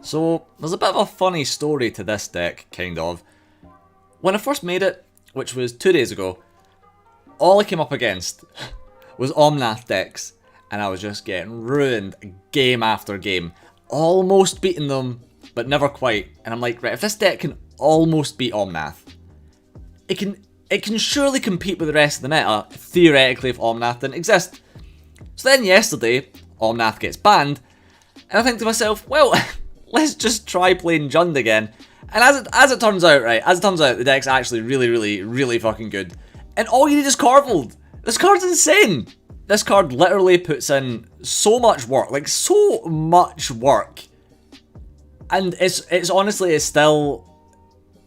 So, there's a bit of a funny story to this deck, kind of. When I first made it, which was 2 days ago, all I came up against was Omnath decks, and I was just getting ruined game after game. Almost beating them, but never quite. And I'm like, right, if this deck can almost beat Omnath, it can surely compete with the rest of the meta, theoretically, if Omnath didn't exist. So then yesterday, Omnath gets banned, and I think to myself, well, let's just try playing Jund again. And as it turns out, the deck's actually really fucking good. And all you need is Korvold. This card's insane. This card literally puts in so much work, like so much work. And it's honestly, it's still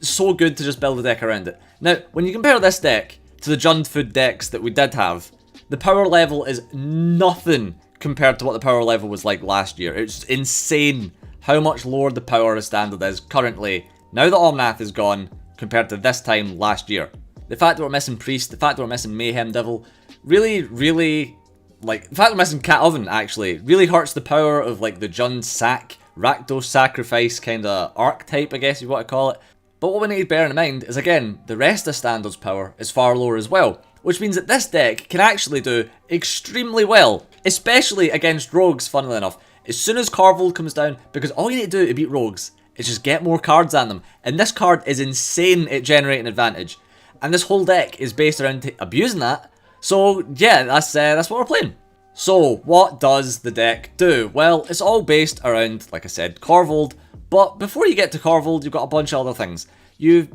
so good to just build a deck around it. Now, when you compare this deck to the Jund food decks that we did have, the power level is nothing compared to what the power level was like last year. It's insane how much lower the power of standard is currently, now that Omnath is gone, compared to this time last year. The fact that we're missing Priest, the fact that we're missing Mayhem Devil, really, like, the fact that we're missing Cat Oven, actually, really hurts the power of, like, the Jund Sack, Rakdos Sacrifice kind of archetype, I guess you want to call it. But what we need to bear in mind is, again, the rest of Standard's power is far lower as well, which means that this deck can actually do extremely well, especially against Rogues, funnily enough. As soon as Korvold comes down, because all you need to do to beat Rogues is just get more cards on them, and this card is insane at generating advantage, and this whole deck is based around abusing that, so yeah, that's what we're playing. So, what does the deck do? Well, it's all based around, like I said, Korvold, but before you get to Korvold, you've got a bunch of other things. You've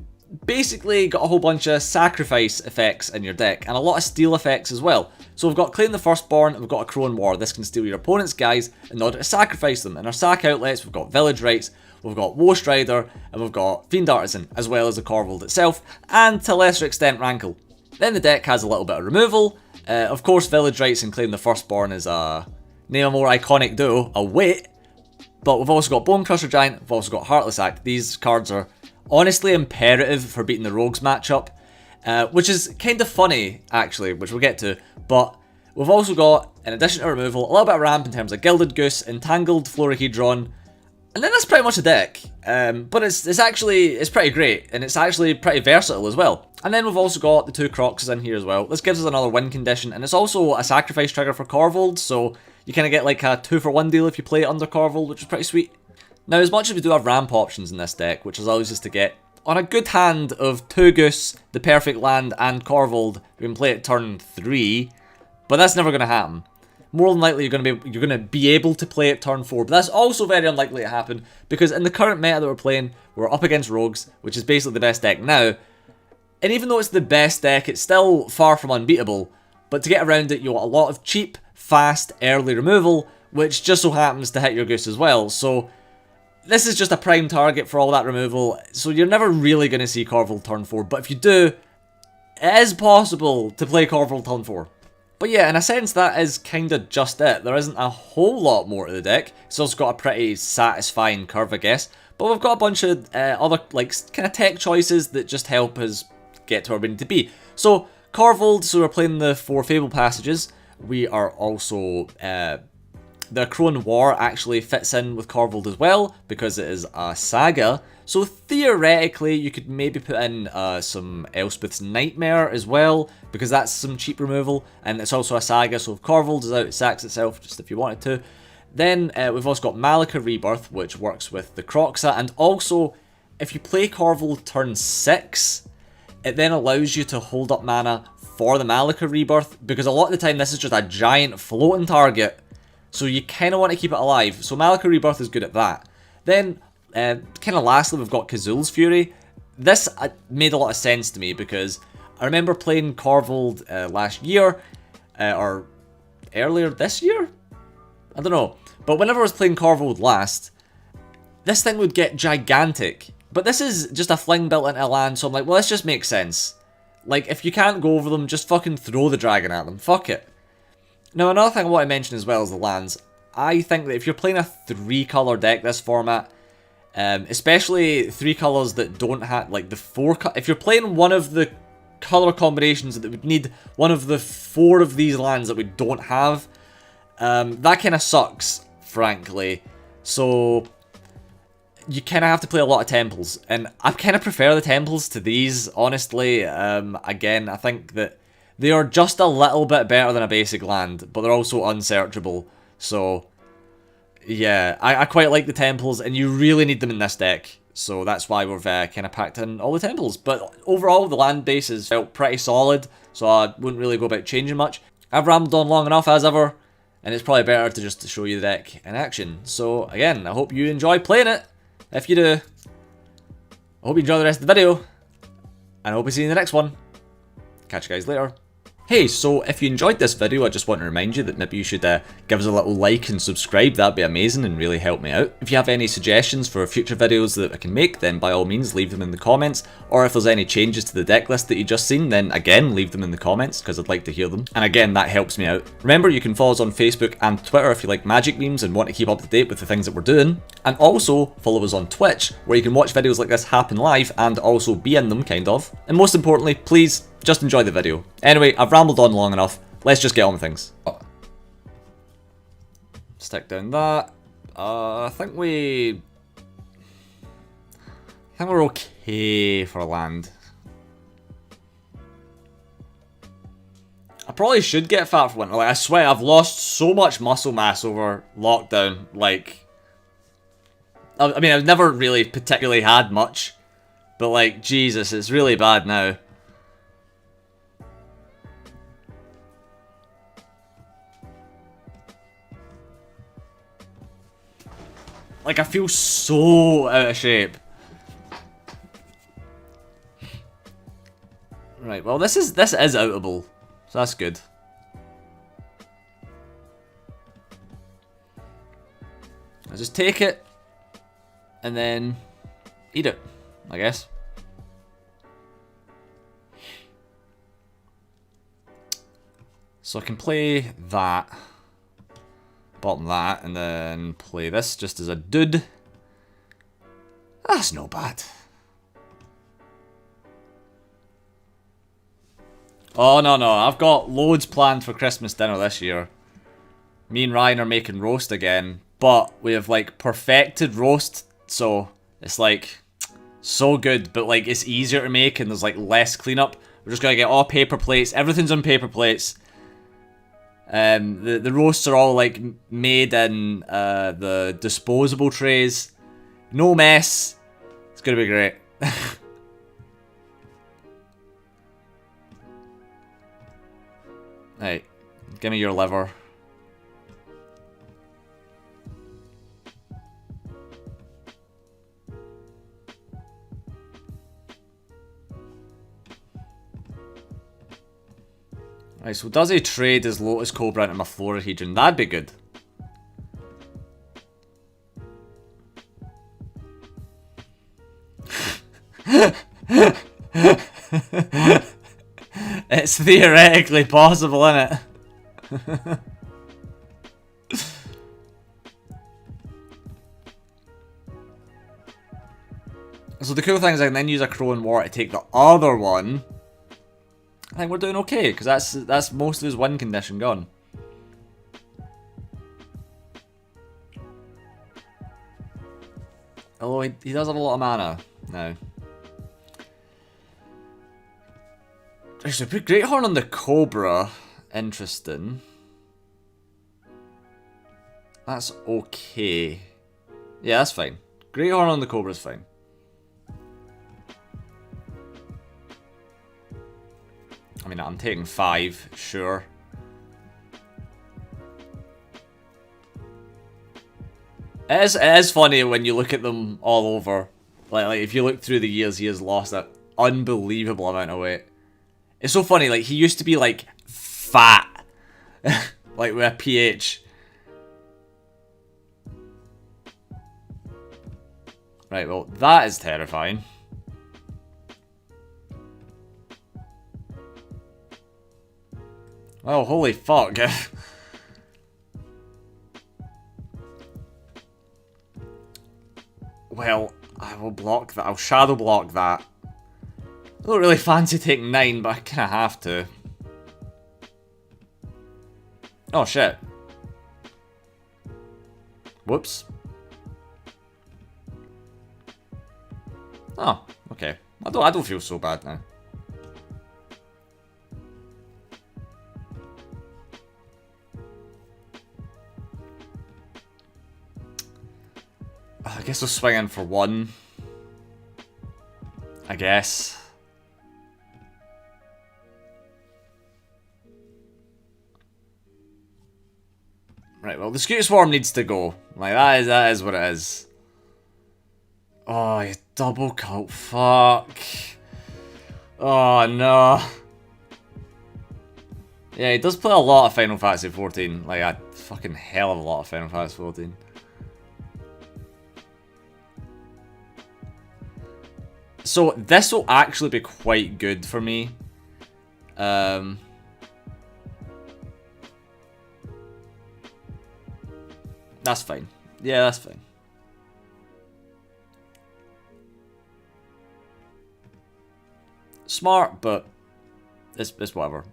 basically got a whole bunch of sacrifice effects in your deck, and a lot of steal effects as well. So we've got Claim the Firstborn, and we've got a Crone War. This can steal your opponent's guys in order to sacrifice them. In our sack outlets, we've got Village Rites, we've got War Strider, and we've got Fiend Artisan, as well as the Korvold itself, and to a lesser extent Rankle. Then the deck has a little bit of removal. Of course, Village Rites and Claim the Firstborn is name a more iconic duo, a wit. But we've also got Bone Crusher Giant, we've also got Heartless Act. These cards are honestly imperative for beating the Rogues matchup, which is kind of funny, actually, which we'll get to. But we've also got, in addition to removal, a little bit of ramp in terms of Gilded Goose, Entangled Florahedron, and then that's pretty much the deck. But it's pretty great, and it's actually pretty versatile as well. And then we've also got the 2 Croxes in here as well. This gives us another win condition, and it's also a sacrifice trigger for Korvold, so you kind of get like a 2-for-1 deal if you play it under Korvold, which is pretty sweet. Now, as much as we do have ramp options in this deck, which allows us to get, on a good hand of 2 Goose, the perfect land, and Korvold, we can play it turn 3, but that's never going to happen. More than likely, you're going to be able to play it turn 4, but that's also very unlikely to happen, because in the current meta that we're playing, we're up against Rogues, which is basically the best deck now, and even though it's the best deck, it's still far from unbeatable, but to get around it, you want a lot of cheap, fast, early removal, which just so happens to hit your Goose as well, so this is just a prime target for all that removal, so you're never really going to see Korvold turn 4, but if you do, it is possible to play Korvold turn 4. But yeah, in a sense, that is kind of just it. There isn't a whole lot more to the deck. It's also got a pretty satisfying curve, I guess, but we've got a bunch of other, like, kind of tech choices that just help us get to where we need to be. So, Korvold, so we're playing the 4 Fable Passages. We are also, the Crone War actually fits in with Korvold as well, because it is a saga. So theoretically, you could maybe put in some Elspeth's Nightmare as well, because that's some cheap removal, and it's also a saga, so if Korvold is out, it sacks itself, just if you wanted to. Then we've also got Malika Rebirth, which works with the Croxa, and also, if you play Korvold turn 6, it then allows you to hold up mana for the Malika Rebirth, because a lot of the time this is just a giant floating target, so you kind of want to keep it alive. So Malika Rebirth is good at that. Then, kind of lastly, we've got Kazul's Fury. This made a lot of sense to me, because I remember playing Korvold last year, or earlier this year? I don't know. But whenever I was playing Korvold last, this thing would get gigantic. But this is just a fling built into a land, so I'm like, well, this just makes sense. Like, if you can't go over them, just fucking throw the dragon at them. Fuck it. Now, another thing I want to mention as well is the lands. I think that if you're playing a 3-colour deck this format, especially 3 colours that don't have, like, the 4... If you're playing one of the colour combinations that would need one of the 4 of these lands that we don't have, that kind of sucks, frankly. So, you kind of have to play a lot of temples, and I kind of prefer the temples to these, honestly. Again, I think that they are just a little bit better than a basic land, but they're also unsearchable, so yeah, I quite like the temples, and you really need them in this deck, so that's why we've kind of packed in all the temples. But overall, the land bases felt pretty solid, so I wouldn't really go about changing much. I've rambled on long enough as ever, and it's probably better to just show you the deck in action. So again, I hope you enjoy playing it. If you do, I hope you enjoy the rest of the video, and I hope to see you in the next one. Catch you guys later. Hey, so if you enjoyed this video, I just want to remind you that maybe you should give us a little like and subscribe. That'd be amazing and really help me out. If you have any suggestions for future videos that I can make, then by all means leave them in the comments. Or if there's any changes to the deck list that you just seen, then again leave them in the comments, because I'd like to hear them. And again, that helps me out. Remember, you can follow us on Facebook and Twitter if you like magic memes and want to keep up to date with the things that we're doing. And also follow us on Twitch, where you can watch videos like this happen live and also be in them, kind of. And most importantly, please just enjoy the video. Anyway, I've rambled on long enough. Let's just get on with things. Stick down that. I think we're okay for land. I probably should get fat for winter. Like, I swear, I've lost so much muscle mass over lockdown. Like, I mean, I've never really particularly had much, but like, Jesus, it's really bad now. Like, I feel so out of shape. Right, well, this is outable, so that's good. I just take it and then eat it, I guess. So I can play that. Bottom that, and then play this just as a dude. That's not bad. Oh, no, I've got loads planned for Christmas dinner this year. Me and Ryan are making roast again, but we have, like, perfected roast, so it's, like, so good, but, like, it's easier to make and there's, like, less cleanup. We're just gonna get all paper plates. Everything's on paper plates. The roasts are all like made in the disposable trays. No mess. It's gonna be great. Right, give me your liver. Right, so does he trade his Lotus Cobra into my Florahedron? That'd be good. It's theoretically possible, isn't it? So the cool thing is I can then use a Crow and War to take the other one. I think we're doing okay, because that's most of his win condition gone. Although he does have a lot of mana now. So put Great Horn on the Cobra. Interesting. That's okay. Yeah, that's fine. Great Horn on the Cobra is fine. I mean, I'm taking 5, sure. It is funny when you look at them all over. Like if you look through the years, he has lost an unbelievable amount of weight. It's so funny, like, he used to be, like, fat. Like, with a PH. Right, well, that is terrifying. Oh, holy fuck. Well, I will block that. I'll shadow block that. I don't really fancy taking 9, but I kinda have to. Oh, shit. Whoops. Oh, okay. I don't feel so bad now. I guess we'll swing in for one. I guess. Right, well, the Scooter Swarm needs to go. Like, that is what it is. Oh, you double cult. Fuck. Oh, no. Yeah, he does play a lot of Final Fantasy 14. Like, a fucking hell of a lot of Final Fantasy 14. So, this will actually be quite good for me. That's fine. Yeah, that's fine. Smart, but it's whatever.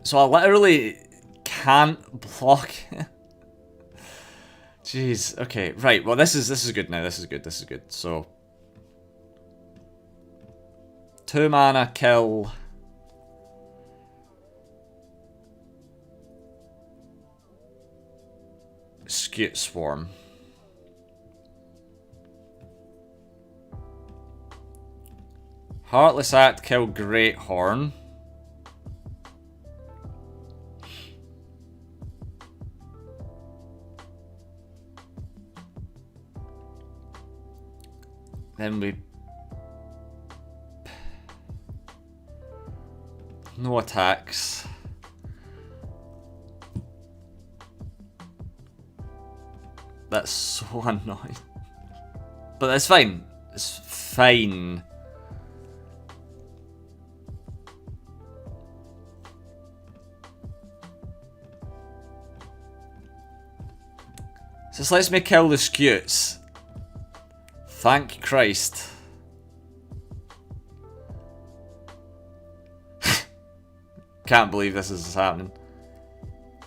So I literally can't block. Jeez. Okay. Right. Well, this is good now. This is good. This is good. So 2 mana kill. Scute Swarm. Heartless Act, kill Great Horn. Then we... No attacks. That's so annoying. But that's fine. It's fine. So this lets me kill the Scutes. Thank Christ. Can't believe this is happening.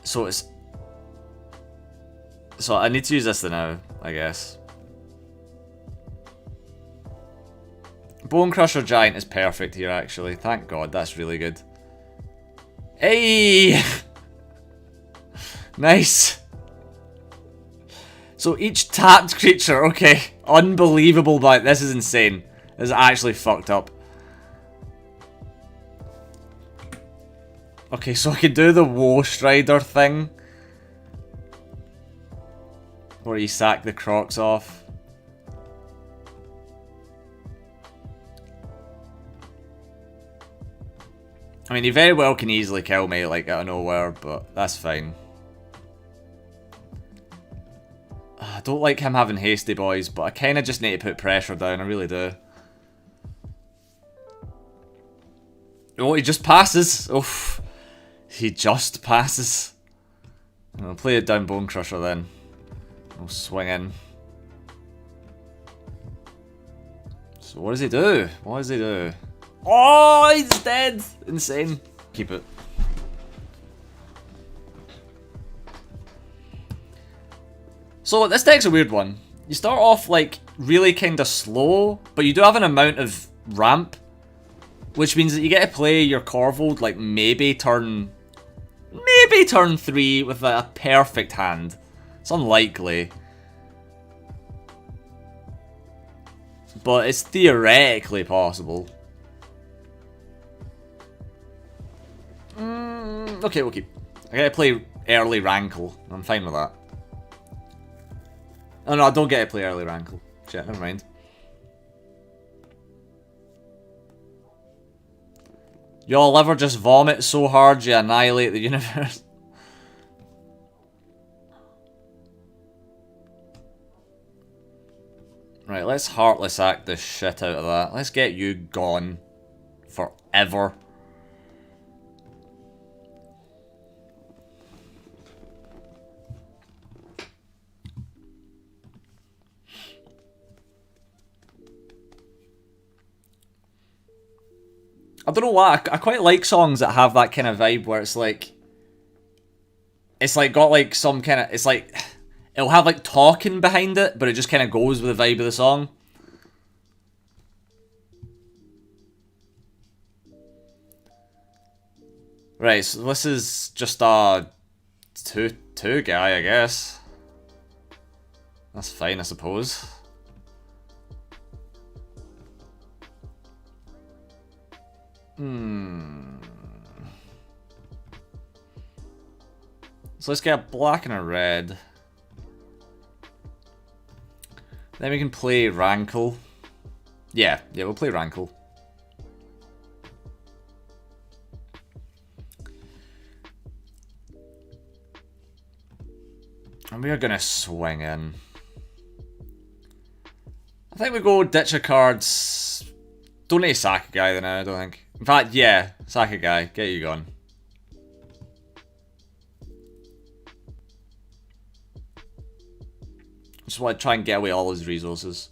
So it's... So I need to use this now, I guess. Bone Crusher Giant is perfect here, actually. Thank God, that's really good. Hey! Nice! So each tapped creature, okay. Unbelievable, but this is insane. This is actually fucked up. Okay, so I can do the Woe Strider thing. Where you sack the Crocs off. I mean, he very well can easily kill me, like, out of nowhere, but that's fine. I don't like him having hasty boys, but I kind of just need to put pressure down, I really do. Oh, he just passes. Oof. He just passes. I'll play it down Bone Crusher then. We'll swing in. So what does he do? What does he do? Oh, he's dead! Insane. Keep it. So this deck's a weird one. You start off like really kind of slow, but you do have an amount of ramp, which means that you get to play your Korvold like maybe turn 3 with a perfect hand. It's unlikely, but it's theoretically possible. Okay, we'll keep. I gotta play early Rankle. I'm fine with that. Oh no, I don't get to play early Rankle. Shit, never mind. Y'all ever just vomit so hard you annihilate the universe? Right, let's Heartless Act the shit out of that. Let's get you gone. Forever. I don't know why, I quite like songs that have that kind of vibe where it's like got like some kind of, it's like, It'll have like talking behind it, but it just kind of goes with the vibe of the song. Right, so this is just a two guy, I guess. That's fine, I suppose. So let's get a black and a red. Then we can play Rankle. Yeah, we'll play Rankle. And we are gonna swing in. I think we go ditch a cards. Don't need to sack a guy then, I don't think. In fact, yeah, sack a guy. Get you gone. Just want to try and get away all his resources.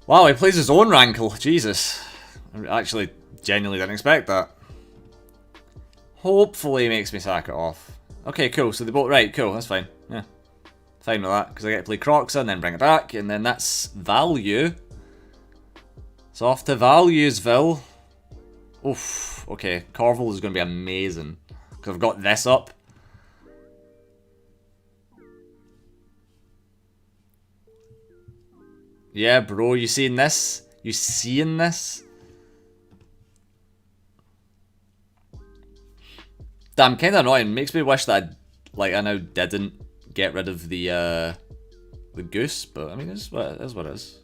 Wow, he plays his own Rankle. Jesus. I actually genuinely didn't expect that. Hopefully he makes me sack it off. Okay, cool. So they both... Right, cool. That's fine. Yeah. Fine with that. Because I get to play Croxa and then bring it back. And then that's value. So off to Valuesville. Oof. Okay. Korvold is going to be amazing. Because I've got this up. Yeah, bro, you seeing this? You seeing this? Damn, kind of annoying. Makes me wish that I now didn't get rid of the goose, but I mean, it's what it is.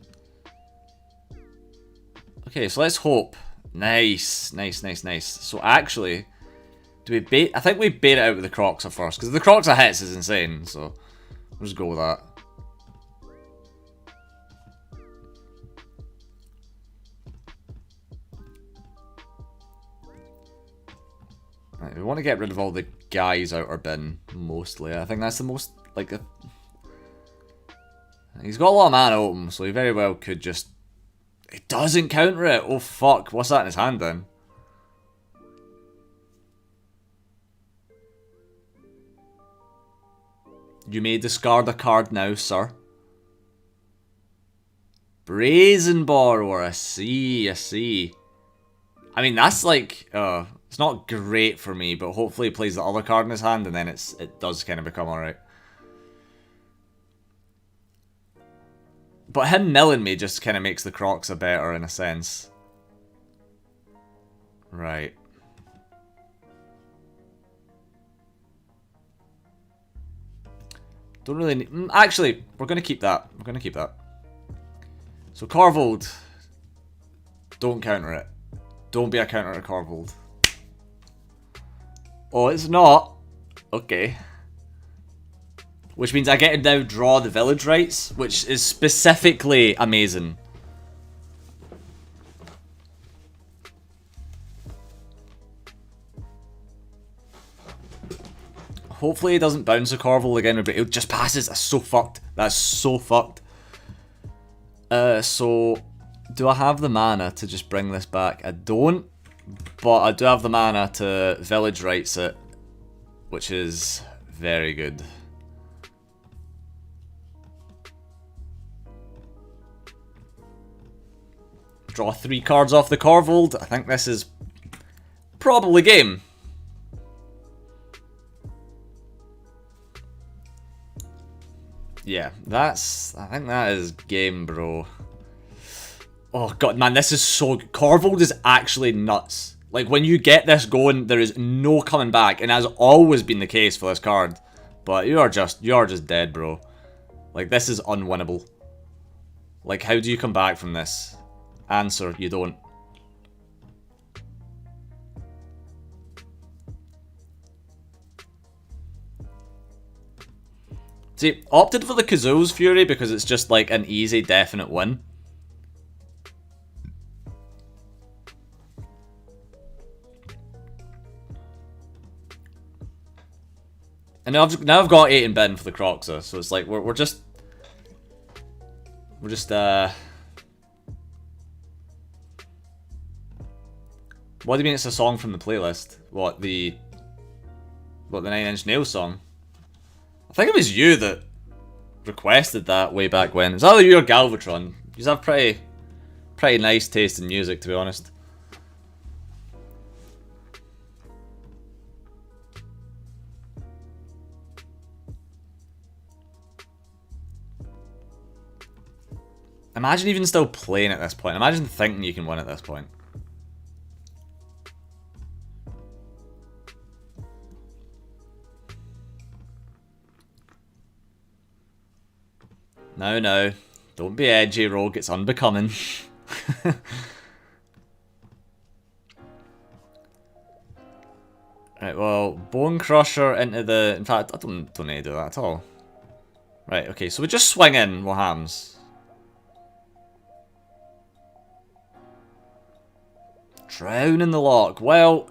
Okay, so let's hope. Nice. So actually, do we bait? I think we bait it out with the Croxa first, because the Croxa hits is insane. So we'll just go with that. Right, we want to get rid of all the guys out our bin, mostly. I think that's the most, he's got a lot of mana open, so he very well could just... It doesn't counter it! Oh fuck, what's that in his hand then? You may discard a card now, sir. Brazen Borrower, I see. I mean, that's it's not great for me, but hopefully he plays the other card in his hand and then it does kind of become alright. But him milling me just kind of makes the Croxa better in a sense. Right. Don't really need... Actually, we're going to keep that. So Korvold, don't counter it. Don't be a counter to Korvold. Oh, it's not. Okay. Which means I get to now draw the village rights, which is specifically amazing. Hopefully it doesn't bounce a Korvold again, but it just passes. That's so fucked. That's so fucked. So, do I have the mana to just bring this back? I don't. But I do have the mana to village rights it, which is very good. Draw 3 cards off the Korvold. I think this is probably game. Yeah, I think that is game, bro. Oh god, man, this is so... Korvold is actually nuts. Like, when you get this going, there is no coming back, and has always been the case for this card. But you are just dead, bro. Like, this is unwinnable. Like, how do you come back from this? Answer, you don't. See, opted for the Kazoo's Fury because it's just like an easy, definite win. And now I've got 8 in bin for the Croxa, so it's like we're just what do you mean it's a song from the playlist? What the 9 Inch Nails song? I think it was you that requested that way back when. It's either you or Galvatron. You have pretty nice taste in music, to be honest. Imagine even still playing at this point. Imagine thinking you can win at this point. No. Don't be edgy, Rogue. It's unbecoming. Right, well, Bone Crusher into the... In fact, I don't need to do that at all. Right, okay, so we just swing in Wahams. Drown in the lock. Well...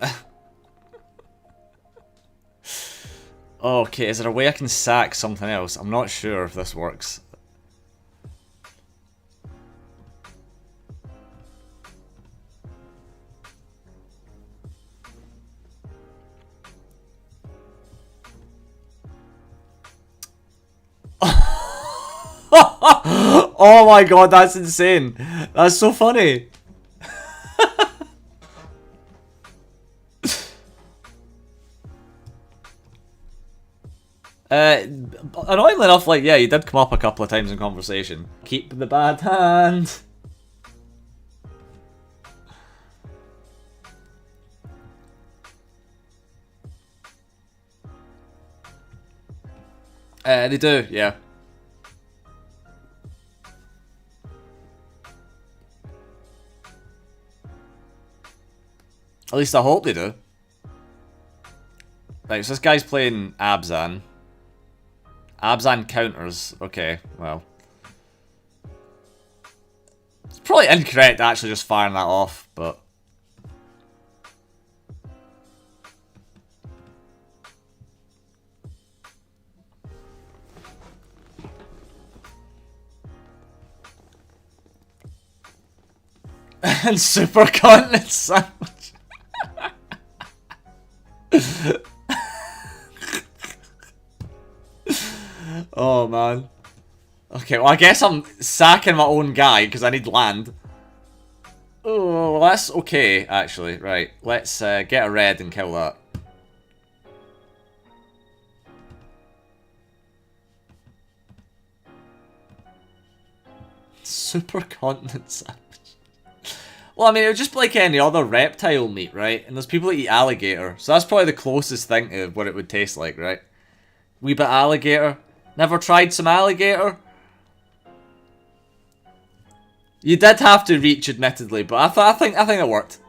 Okay, is there a way I can sack something else? I'm not sure if this works. Oh my god, that's insane. That's so funny. Annoyingly enough, like, yeah, you did come up a couple of times in conversation. Keep the bad hand. They do, yeah. At least I hope they do. Right, so this guy's playing Abzan. Abzan counters. Okay, well. It's probably incorrect actually just firing that off, but... And super continent sandwich. Oh man. Okay, well I guess I'm sacking my own guy because I need land. Oh, well, that's okay actually. Right, let's get a red and kill that. Super continent sandwich. Well, I mean, it would just be like any other reptile meat, right? And there's people that eat alligator. So that's probably the closest thing to what it would taste like, right? Wee bit alligator. Never tried some alligator? You did have to reach, admittedly, but I think it worked.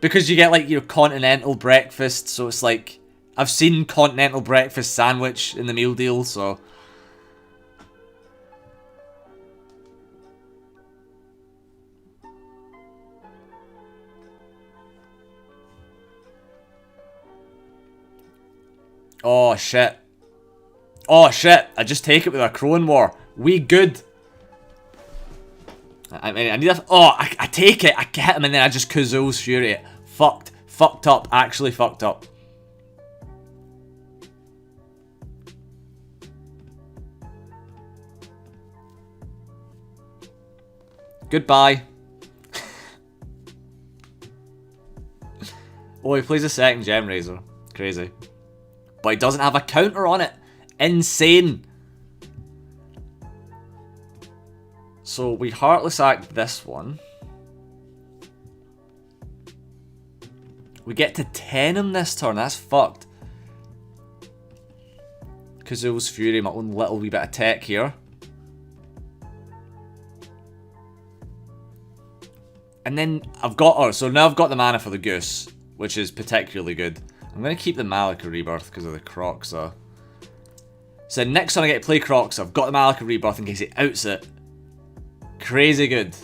Because you get, like, your continental breakfast, so it's like... I've seen continental breakfast sandwich in the meal deal, so... Oh, shit. Oh, shit. I just take it with a Crone War. We good. I mean, I need a... Oh, I take it. I hit him and then I just Kazoo's Fury it. Fucked. Fucked up. Actually fucked up. Goodbye. Oh, he plays a second Gem Razor. Crazy. But he doesn't have a counter on it. Insane. So we Heartless Act this one. We get to 10 him this turn. That's fucked. Kazoo's Fury, my own little wee bit of tech here. And then I've got her. So now I've got the mana for the Goose, which is particularly good. I'm going to keep the Malika Rebirth because of the Croxa. So next time I get to play Crocs, I've got the Malika Rebirth in case he outs it. Crazy good.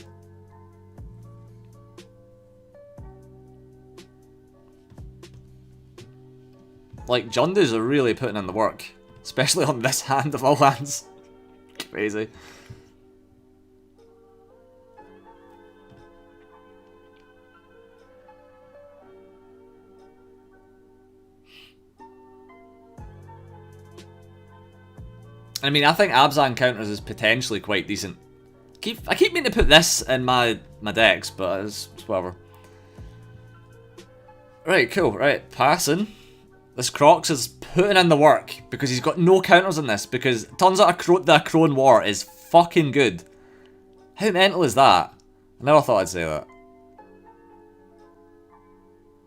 Like, Jundus are really putting in the work. Especially on this hand of all hands. Crazy. I mean, I think Abzan counters is potentially quite decent. I keep meaning to put this in my decks, but it's whatever. Right, cool. Right, passing. This Crocs is putting in the work because he's got no counters on this. Because it turns out the Crone War is fucking good. How mental is that? I never thought I'd say that.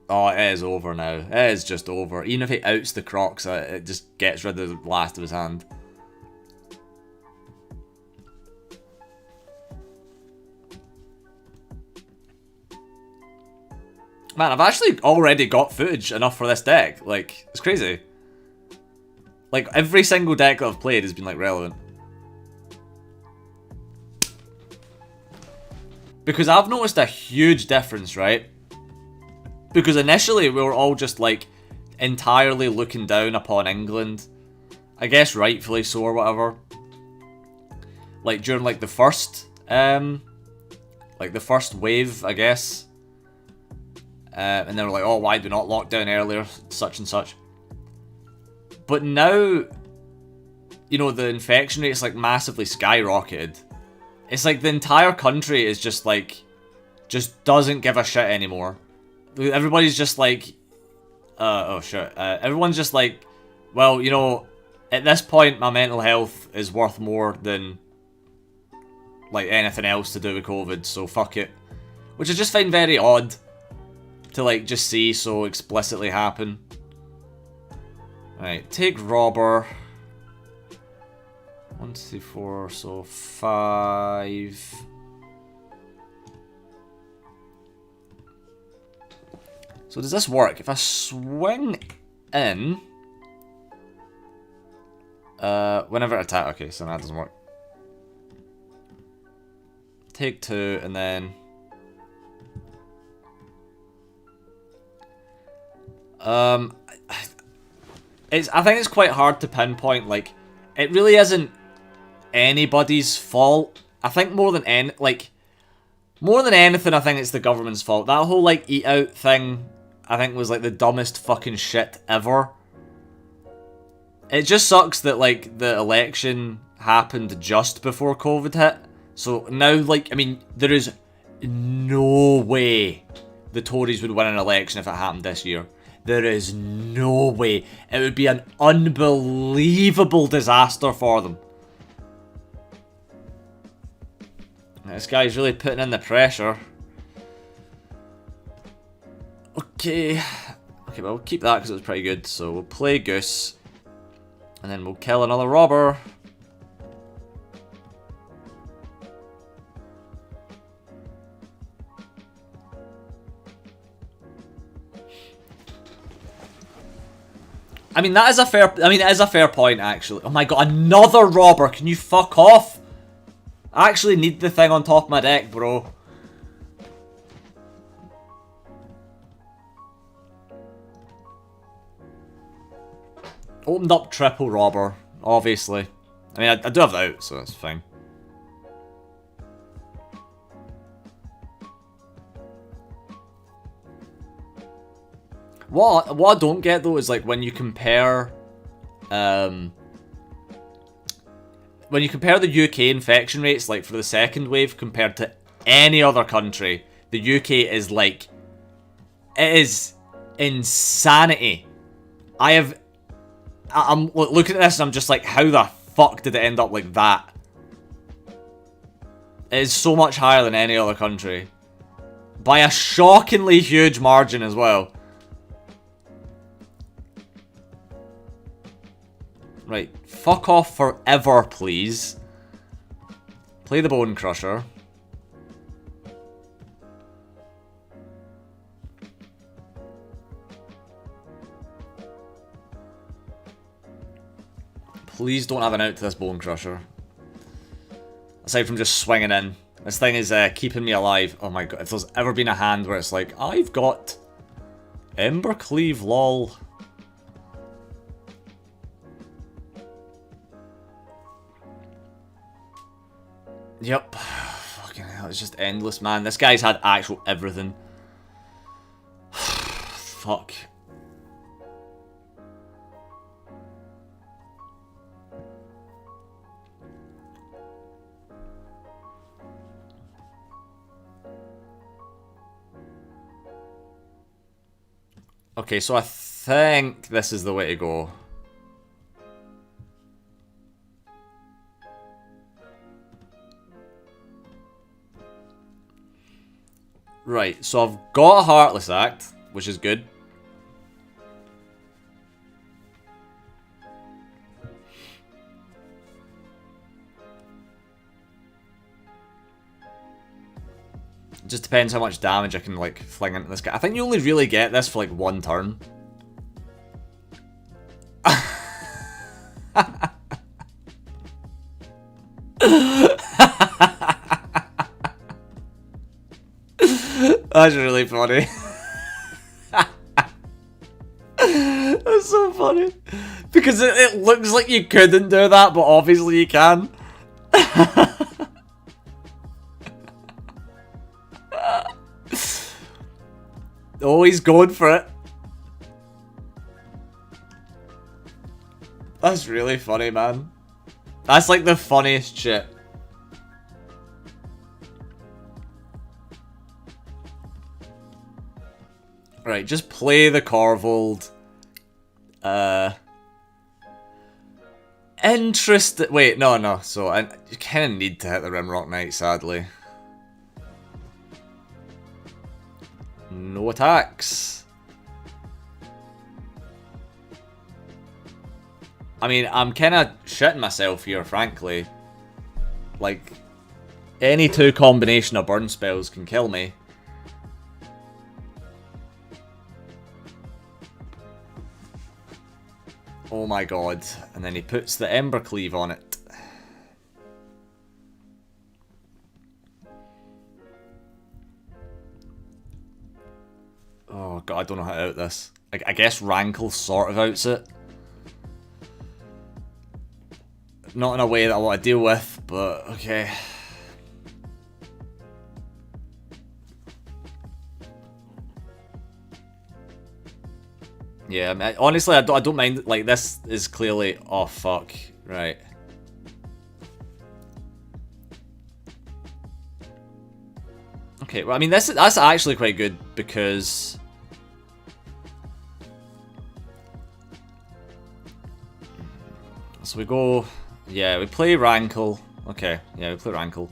Oh, it is over now. It is just over. Even if he outs the Crocs, it just gets rid of the last of his hand. Man, I've actually already got footage enough for this deck. Like, it's crazy. Like, every single deck that I've played has been, like, relevant. Because I've noticed a huge difference, right? Because initially we were all just, like, entirely looking down upon England. I guess rightfully so or whatever. Like, during, like, the first wave, I guess. And they were like, oh, why do not lock down earlier, such and such. But now, you know, the infection rate's like massively skyrocketed. It's like the entire country is just like, just doesn't give a shit anymore. Everybody's just like, oh shit. Everyone's just like, well, you know, at this point my mental health is worth more than like anything else to do with COVID, so fuck it. Which I just find very odd to like just see so explicitly happen. Right, take Robber. 1, 2, 4, so 5. So does this work? If I swing in, whenever I attack, okay, so that doesn't work. Take 2 and then I think it's quite hard to pinpoint, like, it really isn't anybody's fault. I think more than anything, I think it's the government's fault. That whole, like, eat out thing, I think was, like, the dumbest fucking shit ever. It just sucks that, like, the election happened just before COVID hit. So now, like, I mean, there is no way the Tories would win an election if it happened this year. There is no way. It would be an unbelievable disaster for them. This guy's really putting in the pressure. Okay, well, we'll keep that because it was pretty good. So we'll play Goose. And then we'll kill another Robber. I mean, that is a fair point, actually. Oh my god, another Robber! Can you fuck off? I actually need the thing on top of my deck, bro. Opened up triple Robber, obviously. I mean, I do have that out, so that's fine. What I don't get, though, is like when you compare the UK infection rates, like for the second wave compared to any other country, the UK is like, it is insanity. I'm looking at this and I'm just like, how the fuck did it end up like that? It is so much higher than any other country. By a shockingly huge margin as well. Right, fuck off forever, please. Play the Bone Crusher. Please don't have an out to this Bone Crusher. Aside from just swinging in. This thing is keeping me alive. Oh my god, if there's ever been a hand where it's like, I've got Embercleave, lol. Yep. Fucking hell, it's just endless, man. This guy's had actual everything. Fuck. Okay, so I think this is the way to go. Right, so I've got a Heartless Act, which is good. It just depends how much damage I can, like, fling into this guy. I think you only really get this for, like, one turn. That's really funny. That's so funny. Because it looks like you couldn't do that, but obviously you can. Oh, he's going for it. That's really funny, man. That's like the funniest shit. Right, just play the Korvold. Wait, no. So, you kind of need to hit the Rimrock Knight, sadly. No attacks. I mean, I'm kind of shitting myself here, frankly. Like, any two combination of burn spells can kill me. Oh my god. And then he puts the Embercleave on it. Oh god, I don't know how to out this. I guess Rankle sort of outs it. Not in a way that I want to deal with, but okay. Yeah, I mean, honestly, I don't mind. Like, this is clearly... Oh, fuck. Right. Okay, well, I mean, that's actually quite good, because... So we go... Yeah, we play Rankle. Okay, yeah, we play Rankle.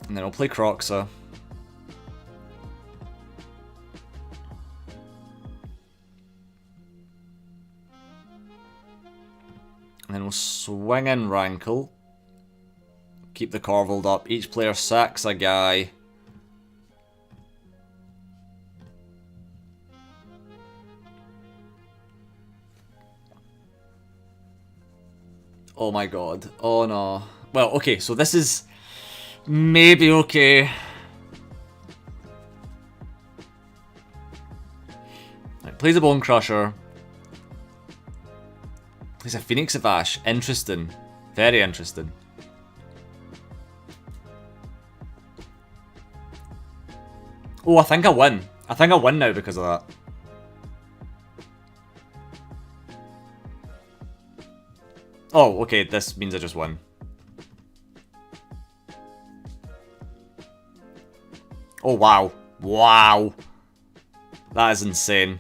And then we'll play Croxa. And then we'll swing in Rankle. Keep the Korvold up. Each player sacks a guy. Oh my god. Oh no. Well, okay, so this is maybe okay. Right, plays a Bone Crusher. Plays a Phoenix of Ash. Interesting. Very interesting. Oh, I think I win. I think I win now because of that. Oh, okay, this means I just won. Oh, wow. Wow. That is insane.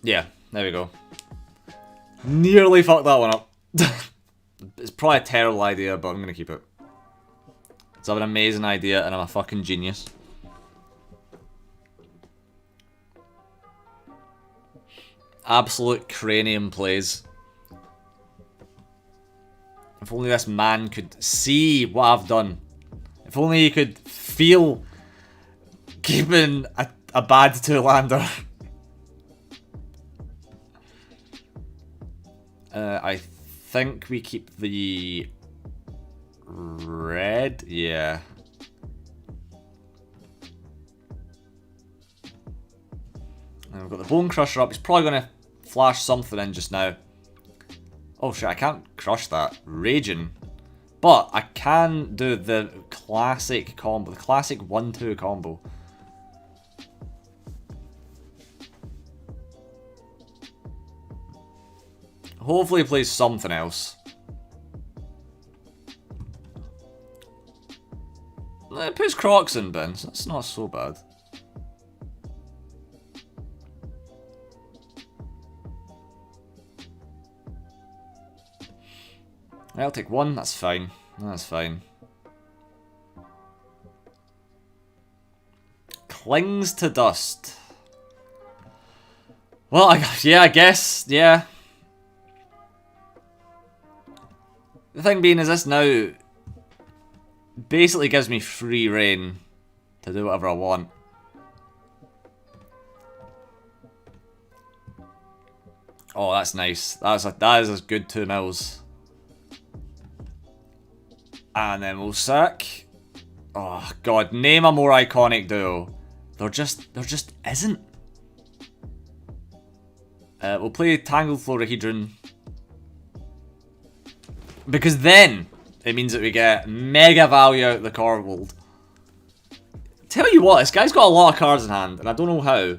Yeah, there we go. Nearly fucked that one up. It's probably a terrible idea, but I'm gonna keep it. So I have an amazing idea, and I'm a fucking genius. Absolute cranium plays. If only this man could see what I've done. If only he could feel keeping a bad two-lander. I think we keep the red. Yeah. And we've got the Bone Crusher up. He's probably going to flash something in just now. Oh shit, I can't crush that. Raging. But I can do the classic combo. The classic 1-2 combo. Hopefully he plays something else. It puts Crocs in bins. That's not so bad. I'll take one. That's fine. That's fine. Clings to dust. Well, I guess, yeah. The thing being is this now basically gives me free reign to do whatever I want. Oh, that's nice. That is a good 2 mils. And then we'll sack. Oh god, name a more iconic duo. There just isn't. We'll play Tangled Florahedron. Because then it means that we get mega value out of the Korvold. Tell you what, this guy's got a lot of cards in hand, and I don't know how.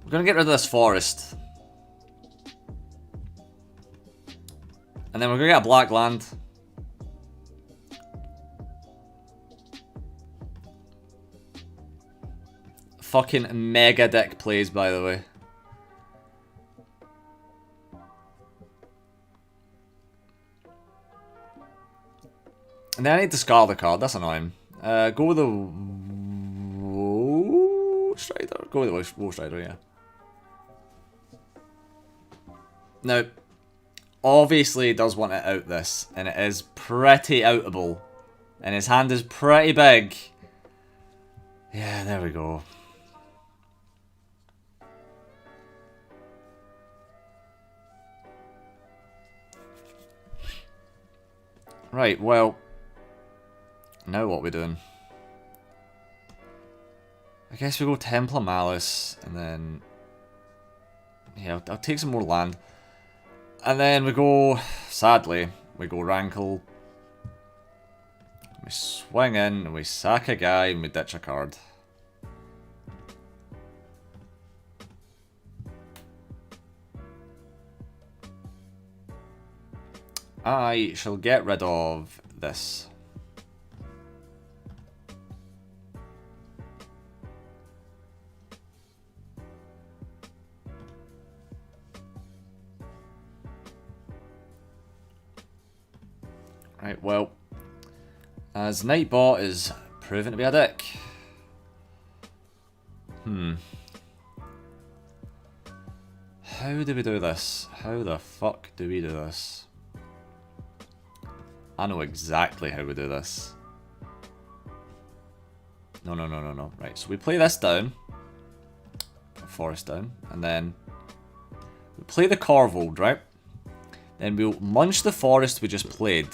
We're gonna get rid of this forest. And then we're gonna get a black land. Fucking mega dick plays, by the way. And then I need to discard the card, that's annoying. Go with the Woe Strider. Go with the Woe Strider, yeah. Now, obviously he does want to out this, and it is pretty outable. And his hand is pretty big. Yeah, there we go. Right, well, now what are we doing? I guess we go Templar Malice, and then... yeah, I'll take some more land. And then we go, sadly, we go Rankle. We swing in, and we sack a guy, and we ditch a card. I shall get rid of this. Right, well, as Nightbot is proven to be a dick. How do we do this? How the fuck do we do this? I know exactly how we do this. No. Right, so we play this down. Put Forest down. And then we play the Korvold, right? Then we'll munch the Forest we just played.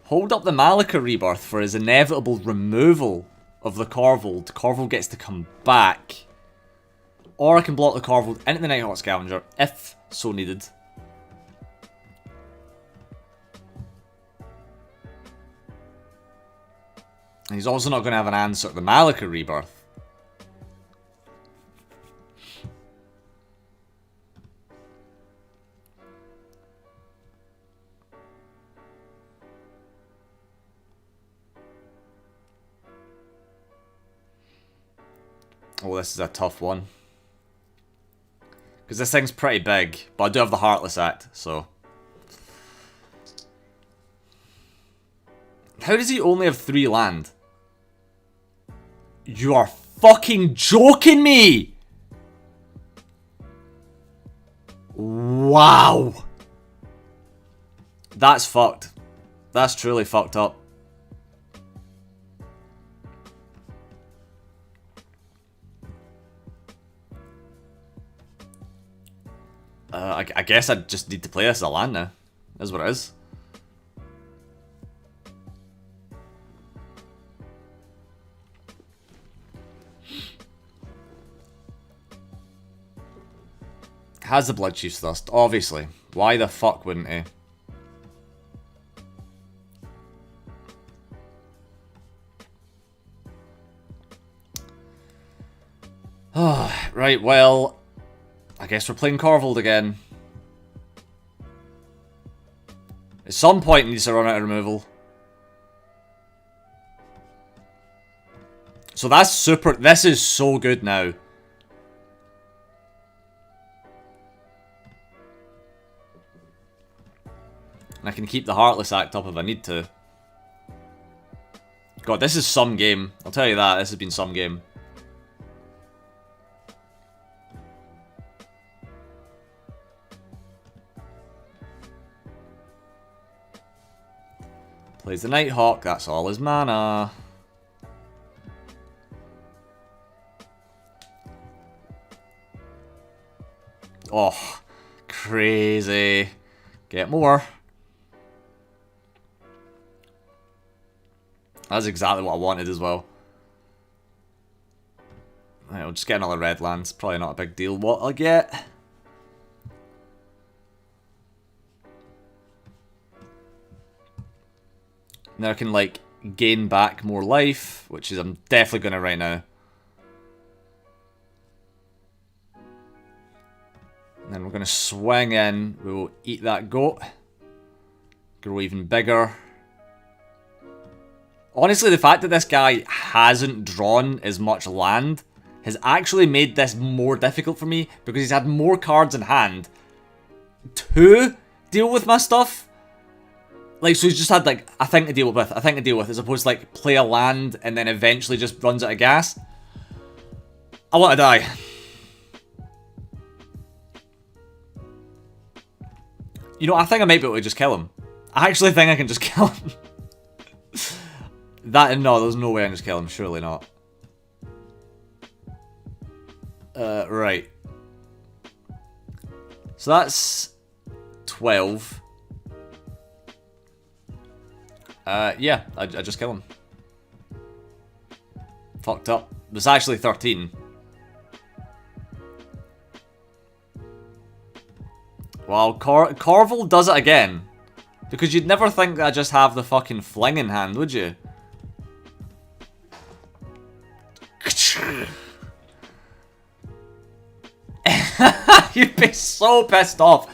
Hold up the Malika Rebirth for his inevitable removal of the Korvold. Korvold gets to come back. Or I can block the Korvold into the Nighthawk Scavenger, if so needed. And he's also not going to have an answer to the Malika Rebirth. Oh, this is a tough one. Because this thing's pretty big, but I do have the Heartless Act, so... How does he only have 3 land? You are fucking joking me! Wow! That's fucked. That's truly fucked up. I guess I just need to play this as a land now. That's what it is. Has the Blood Chief's Thirst, obviously. Why the fuck wouldn't he? Right, well... I guess we're playing Korvold again. At some point, he needs to run out of removal. So that's super... This is so good now. And I can keep the Heartless Act up if I need to. God, this is some game. I'll tell you that. This has been some game. Plays the Nighthawk. That's all his mana. Oh, crazy. Get more. That's exactly what I wanted as well. Right, I'll just get another red land. It's probably not a big deal what I'll get. Now I can, like, gain back more life, which is I'm definitely going to right now. And then we're going to swing in. We will eat that goat. Grow even bigger. Honestly, the fact that this guy hasn't drawn as much land has actually made this more difficult for me because he's had more cards in hand to deal with my stuff. Like, so he's just had, like, a thing to deal with, as opposed to, like, play a land and then eventually just runs out of gas. I want to die. You know, I think I might be able to just kill him. I actually think I can just kill him. No, there's no way I can just kill him. Surely not. Right. So that's 12. Yeah, I just kill him. Fucked up. It's actually 13. Wow, Korvold does it again. Because you'd never think that I just have the fucking fling in hand, would you? You'd be so pissed off.